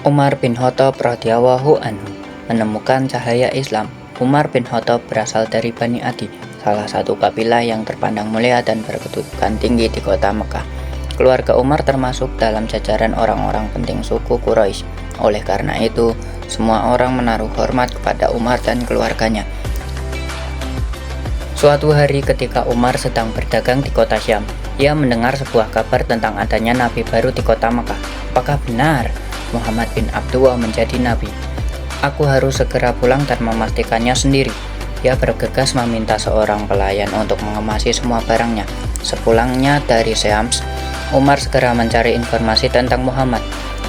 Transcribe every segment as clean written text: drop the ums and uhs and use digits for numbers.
Umar bin Khattab radhiyallahu anhu menemukan cahaya Islam. Umar bin Khattab berasal dari Bani Adi, salah satu kabilah yang terpandang mulia dan berkedudukan tinggi di kota Mekah. Keluarga Umar termasuk dalam jajaran orang-orang penting suku Quraisy. Oleh karena itu, semua orang menaruh hormat kepada Umar dan keluarganya. Suatu hari ketika Umar sedang berdagang di kota Syam, ia mendengar sebuah kabar tentang adanya nabi baru di kota Mekah. Apakah benar Muhammad bin Abdullah menjadi nabi? Aku harus segera pulang dan memastikannya sendiri. Ia bergegas meminta seorang pelayan untuk mengemasi semua barangnya. Sepulangnya dari Syams, Umar segera mencari informasi tentang Muhammad.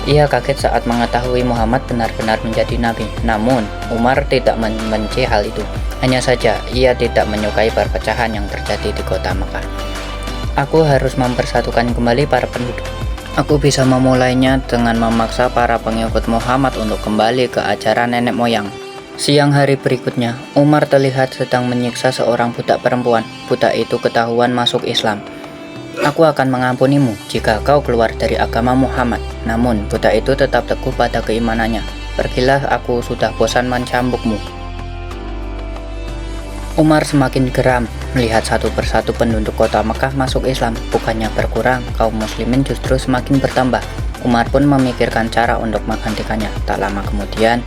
Ia kaget saat mengetahui Muhammad benar-benar menjadi nabi. Namun, Umar tidak membenci hal itu. Hanya saja, ia tidak menyukai perpecahan yang terjadi di kota Mekah. Aku harus mempersatukan kembali para penduduk. Aku bisa memulainya dengan memaksa para pengikut Muhammad untuk kembali ke ajaran nenek moyang. Siang hari berikutnya, Umar terlihat sedang menyiksa seorang budak perempuan. Budak itu ketahuan masuk Islam. Aku akan mengampunimu jika kau keluar dari agama Muhammad. Namun, budak itu tetap teguh pada keimanannya. Pergilah, aku sudah bosan mencambukmu. Umar semakin geram melihat satu persatu penduduk kota Mekah masuk Islam. Bukannya berkurang, kaum muslimin justru semakin bertambah. Umar pun memikirkan cara untuk menggantikannya. Tak lama kemudian,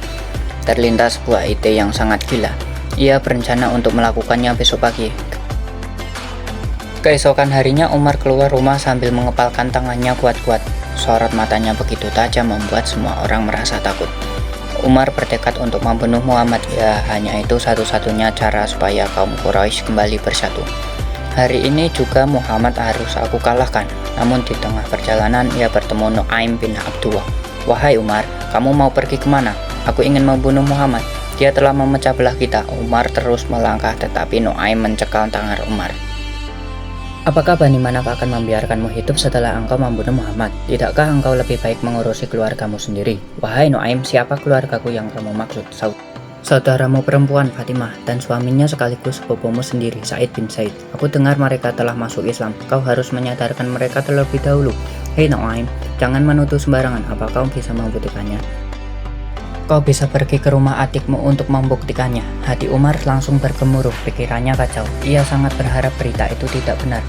terlintas sebuah ide yang sangat gila. Ia berencana untuk melakukannya besok pagi. Keesokan harinya, Umar keluar rumah sambil mengepalkan tangannya kuat-kuat. Sorot matanya begitu tajam membuat semua orang merasa takut. Umar bertekad untuk membunuh Muhammad. Ya, hanya itu satu-satunya cara supaya kaum Quraisy kembali bersatu. Hari ini juga Muhammad harus aku kalahkan. Namun di tengah perjalanan ia bertemu Nu'aim bin Abdullah. Wahai Umar, kamu mau pergi kemana? Aku ingin membunuh Muhammad. Dia telah memecah belah kita. Umar terus melangkah, tetapi Nu'aim mencekal tangan Umar. Apakah Bani Manaf akan membiarkanmu hidup setelah engkau membunuh Muhammad? Tidakkah engkau lebih baik mengurusi keluargamu sendiri? Wahai Nu'aim, siapa keluargaku yang kamu maksud? Saudaramu perempuan Fatimah dan suaminya sekaligus sepupumu sendiri, Said bin Said. Aku dengar mereka telah masuk Islam. Kau harus menyadarkan mereka terlebih dahulu. Hei Nu'aim, jangan menuduh sembarangan. Apa kau bisa membuktikannya? Kau bisa pergi ke rumah adikmu untuk membuktikannya. Hati Umar langsung bergemuruh, pikirannya kacau. Ia sangat berharap berita itu tidak benar.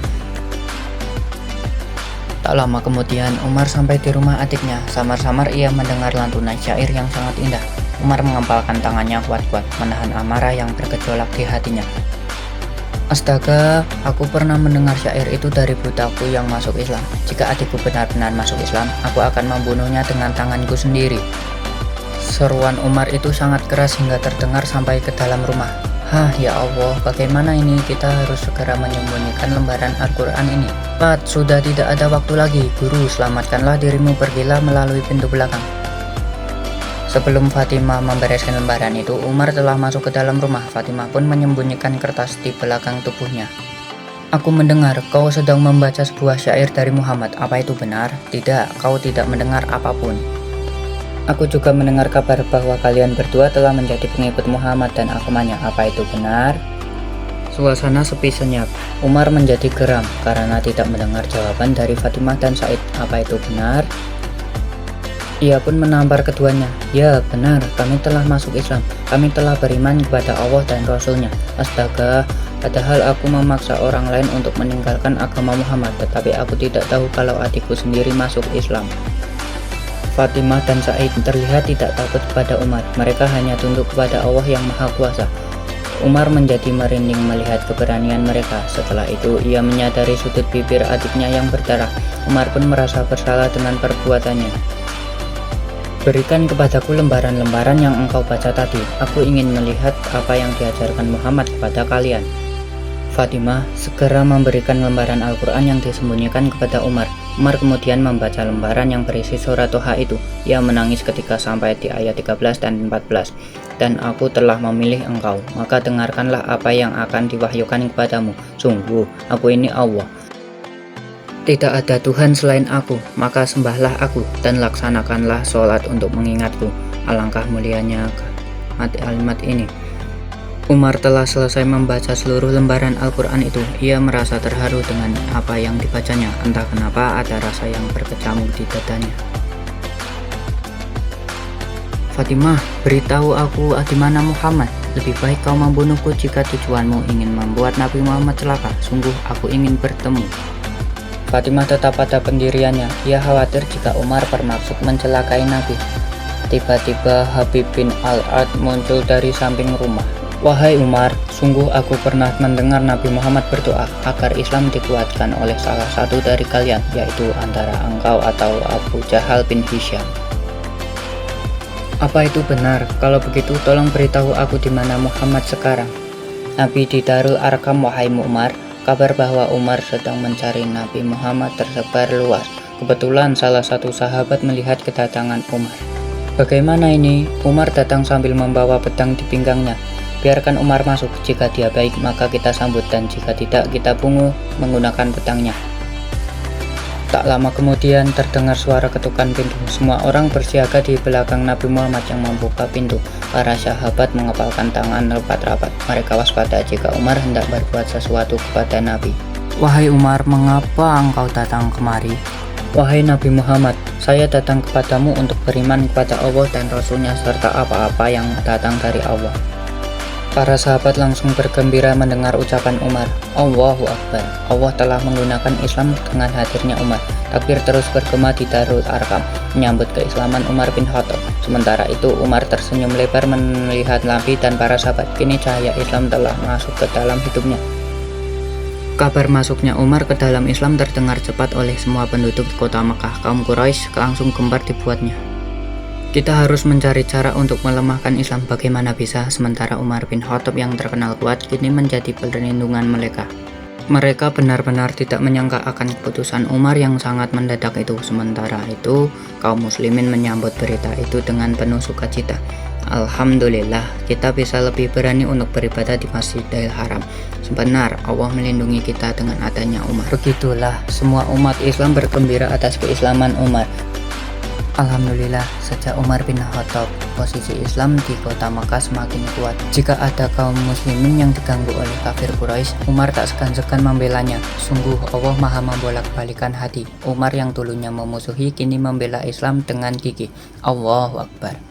Tak lama kemudian, Umar sampai di rumah adiknya. Samar-samar ia mendengar lantunan syair yang sangat indah. Umar mengempalkan tangannya kuat-kuat, menahan amarah yang bergejolak di hatinya. Astaga, aku pernah mendengar syair itu dari budakku yang masuk Islam. Jika adikku benar-benar masuk Islam, aku akan membunuhnya dengan tanganku sendiri. Seruan Umar itu sangat keras hingga terdengar sampai ke dalam rumah. Hah, ya Allah, bagaimana ini? Kita harus segera menyembunyikan lembaran Al-Quran ini. Pat, sudah tidak ada waktu lagi. Guru, selamatkanlah dirimu, pergilah melalui pintu belakang. Sebelum Fatimah membereskan lembaran itu, Umar telah masuk ke dalam rumah. Fatimah pun menyembunyikan kertas di belakang tubuhnya. Aku mendengar kau sedang membaca sebuah syair dari Muhammad. Apa itu benar? Tidak, kau tidak mendengar apapun. Aku juga mendengar kabar bahwa kalian berdua telah menjadi pengikut Muhammad dan agamanya. Apa itu benar? Suasana sepi senyap. Umar menjadi geram karena tidak mendengar jawaban dari Fatimah dan Said. Apa itu benar? Ia pun menampar keduanya. Ya, benar. Kami telah masuk Islam. Kami telah beriman kepada Allah dan Rasul-Nya. Astaga, padahal aku memaksa orang lain untuk meninggalkan agama Muhammad. Tetapi aku tidak tahu kalau adikku sendiri masuk Islam. Fatimah dan Said terlihat tidak takut kepada Umar. Mereka hanya tunduk kepada Allah yang Maha Kuasa. Umar menjadi merinding melihat keberanian mereka. Setelah itu, ia menyadari sudut bibir adiknya yang berdarah. Umar pun merasa bersalah dengan perbuatannya. Berikan kepadaku lembaran-lembaran yang engkau baca tadi. Aku ingin melihat apa yang diajarkan Muhammad kepada kalian. Fatimah segera memberikan lembaran Al-Quran yang disembunyikan kepada Umar. Umar kemudian membaca lembaran yang berisi surat Toha itu. Ia menangis ketika sampai di ayat 13 dan 14. Dan aku telah memilih engkau, maka dengarkanlah apa yang akan diwahyukan kepadamu. Sungguh, aku ini Allah. Tidak ada Tuhan selain aku, maka sembahlah aku dan laksanakanlah sholat untuk mengingatku. Alangkah mulianya kalimat ini. Umar telah selesai membaca seluruh lembaran Al-Quran itu. Ia merasa terharu dengan apa yang dibacanya. Entah kenapa ada rasa yang berkecamuk di dadanya. Fatimah, beritahu aku di mana Muhammad. Lebih baik kau membunuhku jika tujuanmu ingin membuat Nabi Muhammad celaka. Sungguh aku ingin bertemu. Fatimah tetap pada pendiriannya. Ia khawatir jika Umar bermaksud mencelakai Nabi. Tiba-tiba Habib bin Al-Ad muncul dari samping rumah. Wahai Umar, sungguh aku pernah mendengar Nabi Muhammad berdoa agar Islam dikuatkan oleh salah satu dari kalian, yaitu antara engkau atau Abu Jahal bin Hisham. Apa itu benar? Kalau begitu tolong beritahu aku di mana Muhammad sekarang. Nabi di Darul Arqam. Wahai Umar, kabar bahwa Umar sedang mencari Nabi Muhammad tersebar luas. Kebetulan salah satu sahabat melihat kedatangan Umar. Bagaimana ini? Umar datang sambil membawa pedang di pinggangnya. Biarkan Umar masuk, jika dia baik maka kita sambut, dan jika tidak kita bungu menggunakan pedangnya. Tak lama kemudian terdengar suara ketukan pintu. Semua orang bersiaga di belakang Nabi Muhammad yang membuka pintu. Para sahabat mengepalkan tangan rapat-rapat. Mereka waspada jika Umar hendak berbuat sesuatu kepada Nabi. Wahai Umar, mengapa engkau datang kemari? Wahai Nabi Muhammad, saya datang kepadamu untuk beriman kepada Allah dan Rasul-Nya serta apa-apa yang datang dari Allah. Para sahabat langsung bergembira mendengar ucapan Umar. Allahu Akbar. Allah telah menggunakan Islam dengan hadirnya Umar. Takbir terus bergema di Darul Arqam menyambut keislaman Umar bin Khattab. Sementara itu Umar tersenyum lebar melihat Nabi dan para sahabat. Kini cahaya Islam telah masuk ke dalam hidupnya. Kabar masuknya Umar ke dalam Islam terdengar cepat oleh semua penduduk kota Mekah. Kaum Quraisy langsung gemar dibuatnya. Kita harus mencari cara untuk melemahkan Islam. Bagaimana bisa? Sementara Umar bin Khattab yang terkenal kuat kini menjadi perlindungan mereka. Mereka benar-benar tidak menyangka akan keputusan Umar yang sangat mendadak itu. Sementara itu, kaum muslimin menyambut berita itu dengan penuh sukacita. Alhamdulillah, kita bisa lebih berani untuk beribadah di Masjidil Haram. Sebenar, Allah melindungi kita dengan adanya Umar. Begitulah, semua umat Islam bergembira atas keislaman Umar. Alhamdulillah, sejak Umar bin Khattab, posisi Islam di kota Makkah semakin kuat. Jika ada kaum muslimin yang diganggu oleh kafir Quraisy, Umar tak segan-segan membelanya. Sungguh Allah maha membolak-balikan hati. Umar yang dulunya memusuhi kini membela Islam dengan gigih. Allahu Akbar.